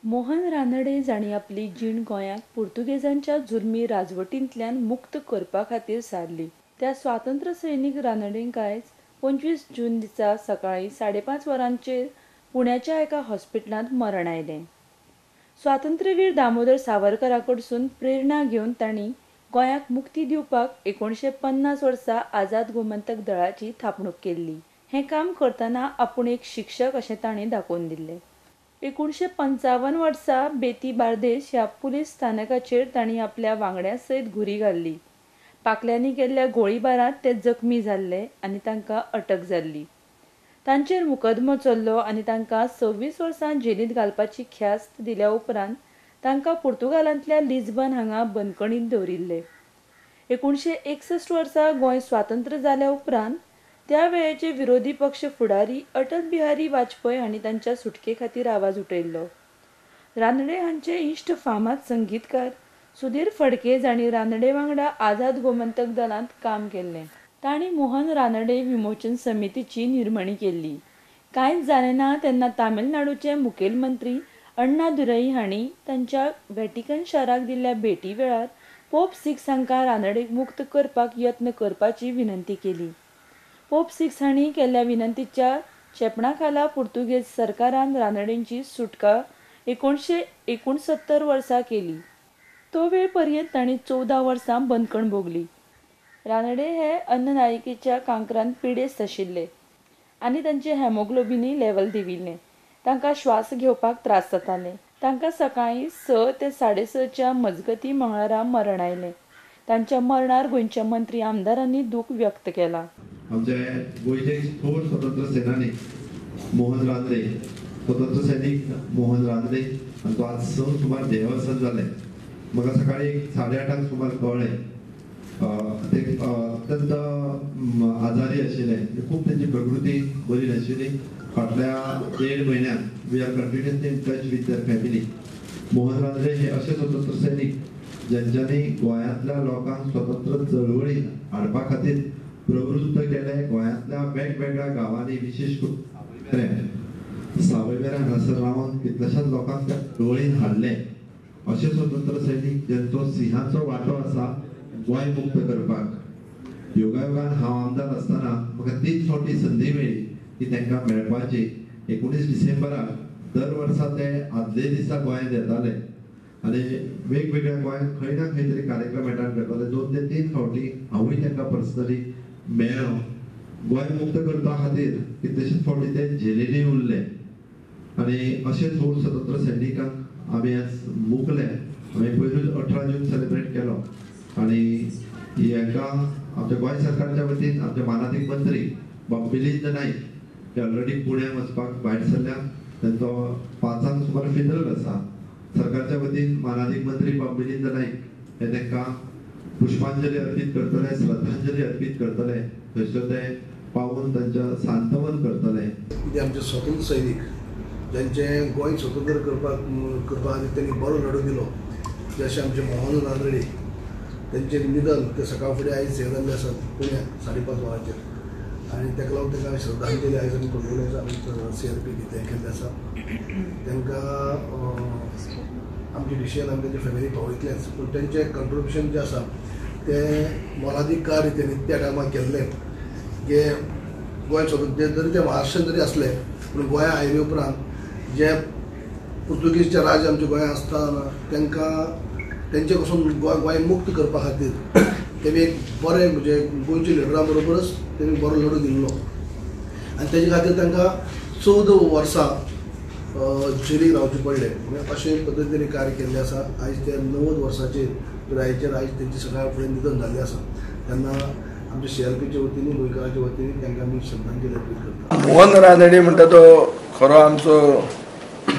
मोहन रानडे जाणी आपली जीण गोंयाक पुर्तुगेजांच्या जुलमी राजवटींतल्यान मुक्त करपा खातीर सारली. त्या स्वातंत्र्य सैनीक रानडेंक आयज 25 जून दिसा सकाळीं 5:30 वरांचेर पुण्याच्या एका हॉस्पिटलांत मरण आयलें. स्वातंत्र्यवीर दामोदर सावरकरा कडसून प्रेरणा घेवन तांणी गोंयाक मुक्ती दिवपाक 1950 वर्सा आझाद गोमंतक दळाची थापणूक केल्ली. हें काम करतना आपूण एक शिक्षक अशें तांणी दाखोवन दिल्लें. 1955 वर्सा बेती बार्देस ह्या पुलीस स्थानकाचेर तांणी आपल्या वांगड्यां सयत घुरी घाल्ली. पाकल्यांनी केल्ल्या गोळीबारांत ते जखमी जाल्ले आनी तांकां अटक जाल्ली. तांचेर मुकदमो चल्लो आनी तांकां 26 वर्सां जेलींत घालपाची ख्यास्त दिल्या उपरांत तांकां पुर्तुगालांतल्या लिस्बन हांगा बंदखणींत दवरिल्ले. 1961 वर्सा गोंय स्वातंत्र्य जाल्या उपरांत त्या वेळेचे विरोधी पक्ष फुडारी अटल बिहारी वाजपेयी हांणी तांच्या सुटके खातीर आवाज उठयल्लो. रानडे हांचे इश्ट फामाद संगीतकार सुधीर फडके जांणी रानडे वांगडा आझाद गोमंतक दलांत काम केल्लें. तांणी मोहन रानडे विमोचन समितीची निर्मणी केल्ली. कांयच जालें ना तेन्ना तामिळनाडूचे मुखेलमंत्री अण्णादुरई हांणी तांच्या व्हॅटिकन शाराक दिल्ल्या भेटी वेळार पोप सिक्स हांकां रानडेक मुक्त करपाक यत्न करपाची विनंती केली. पोप सिक्स हांणी केल्ल्या विनंतीच्या चेपणा खाला पुर्तुगेज सरकारान रानडेंची सुटका 1969 वर्सा केली. तो वेळ पर्यंत तांणी 14 वर्सां बंदखण भोगली. रानडे हे अन्ननाळिकेच्या कांकरान पिडेस्त आशिल्ले आनी तांचे हेमोग्लोबिनी लेवल देंविल्लें. तांकां श्वास घेवपाक त्रास जाताले. तांकां सकाळीं 6 ते 6:30 मजगतीं मंगळारा मरण आयलें. तांच्या मरणार गोंयच्या मंत्री आमदारांनी दूख व्यक्त केलां. आमचे गोंयचे थोर स्वतंत्र सेनानीक मोहन रानडे, स्वतंत्र सैनीक मोहन रानडे आनी तो आज सुमार देवस्थान जालें. म्हाका सकाळी 8:30 सुमार कळ्ळें. ते अत्यंत आजारी आशिल्ले, खूब तेंची प्रकृती बरी नाशिल्ली. फाटल्या 1.5 म्हयन्यान we are continuously in touch with their family. Mohan Ranade हे अशे स्वतंत्र सैनीक ज्यांच्यांनी गोंयांतल्या लोकांक स्वतंत्र चळवळी हाडपा खातीर प्रवृत्त केले. गोंयांतल्या वेगवेगळ्या गांवांनी विशेश करून सावयवेऱ्यां हांगासर रावन कितल्याशाच लोकांक त्या चळवळीन हाडले. अशे स्वतंत्र सैनीक ज्यांचो सिंहाचो वांटो आसा गोंय मुक्त करपाक. योगायोगान हांव आमदार आसतना म्हाका 3 फावटी संदी मेळ्ळी की तांकां मेळपाची. 19 डिसेंबराक दर वर्सा ते आदले दिसा गोंयांत येताले आनी वेगवेगळ्या गोंयांत खंय ना खंय तरी कार्यक्रम अटेंड करताले. 2 ते 3 फावटी हांवूय तांकां पर्सनली मेळ्ळो. गोंय मुक्त करपा खातीर कितलेशेच फावटी ते झेलींनी उरले आनी अशे थोर स्वतंत्र सैनिकांक आमी आज मुखले. आमी पयलूच 18 जून सेलिब्रेट केलो आनी हांकां आमच्या गोंय सरकारच्या वतीन आमचे मानाधीक मंत्री बाब मिलिंद नाईक ते ऑलरेडी पुण्याक वचपाक भायर सरल्या. तांचो 5 सुमार फिनरल आसा. सरकारच्या वतीन मानाधीक मंत्री बाब मिलिंद नाईक हे तांकां पुष्पांजली अर्पीत करतले, श्रद्धांजली अर्पीत करतले. थंयसर ते पावून तांच्या सांत्वन करतले. कितें आमचे स्वतंत्र सैनीक ज्यांचे गोंय स्वतंत्र करपा खातीर त्यांनी बरो लढो दिलो, जशे आमचे मोहन रानडे त्यांचे निधन ते सकाळ फुडें आयज हे जाल्ले आसा पुण्याक 5:30 वरांचेर आनी ताका लागून तांकां श्रद्धांजली आयज आमी कंडोलेन्स आमी CRP हे केल्ले आसा. तांकां आमचे डिसिजन आमी तेंचे फॅमिली पावयतलेच, पूण तेंचें कंट्रिब्युशन जें आसा तें मोलादीक कार्य तेणी त्या टायमार केल्लें. की गोंय स्वतंत्र जरी ते महाराष्ट्रान जरी असले पूण गोंया आयले उपरांत जे पुर्तुगीजचे राज आमच्या गोंयांत आसतना तांकां तेंचे पासून गोंय मुक्त करपा खातीर तेमी एक बरे म्हणजे गोंयच्या लिडरां बरोबरच तेमी बरो लढो दिल्लो आनी तेजे खातीर तांकां 14 वर्सां जेलीक रावचे पडले. अशे पद्दतीन कार्य केल्लें आसा. आयज ते 90 वर्सांचेर पिरायेचेर आयज तेंचे सगळ्या फुडें निधन जाल्लें आसा. तेन्ना आमच्या CRPच्या वतीन गोंयकाराच्या वतीन तांकां आमी श्रद्धांजली अर्पीत करता. मोहन रानडे म्हणटा तो खरो आमचो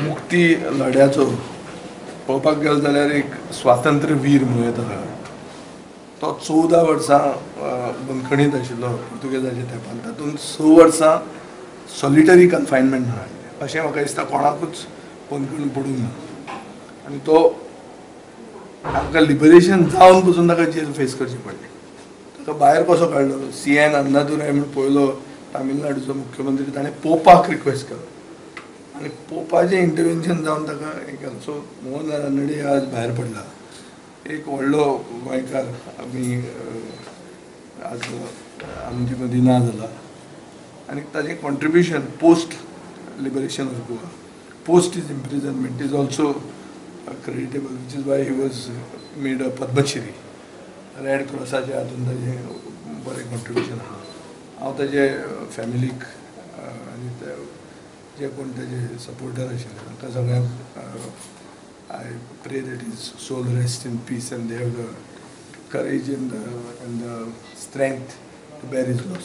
मुक्ती लढ्याचो पळोवपाक गेलो जाल्यार एक स्वातंत्र्य वीर म्हणूं येता. तो 14 वर्सां बंदखणींत आशिल्लो पुर्तुगेजाच्या तेंपार. तातूंत 6 वर्सां सॉलिटरी कन्फायनमेंट हाडलें अशें म्हाका दिसता. कोणाकूच बंदखण पडूंक ना आनी तो ताका लिबरेशन जावन पसून ताका जेल फेस करची पडली. ताका भायर कसो काडलो. CN अन्नादुराय म्हणून पयलो तामिळनाडूचो मुख्यमंत्री ताणें पोपाक रिक्वेस्ट केलो आनी पोपाचें इंटरवेन्शन जावन ताका हें केलें. सो मोहन रानडे आज भायर पडला, एक व्हडलो गोंयकार आमी आज आमचे मदीं ना जाला. आनी ताजें contribution post liberation of Goa, post is imprisonment is also creditable, which is why he was made a Padmashri. Red क्रॉसाच्या हातून ताजें बरें कॉन्ट्रिब्युशन आहा. हांव ताजे फॅमिलीक आनी जे कोण ताजे सपोर्टर आशिल्ले तांकां सगळ्यांक I pray that is soul rest in peace and they have the courage and the strength to bear his loss.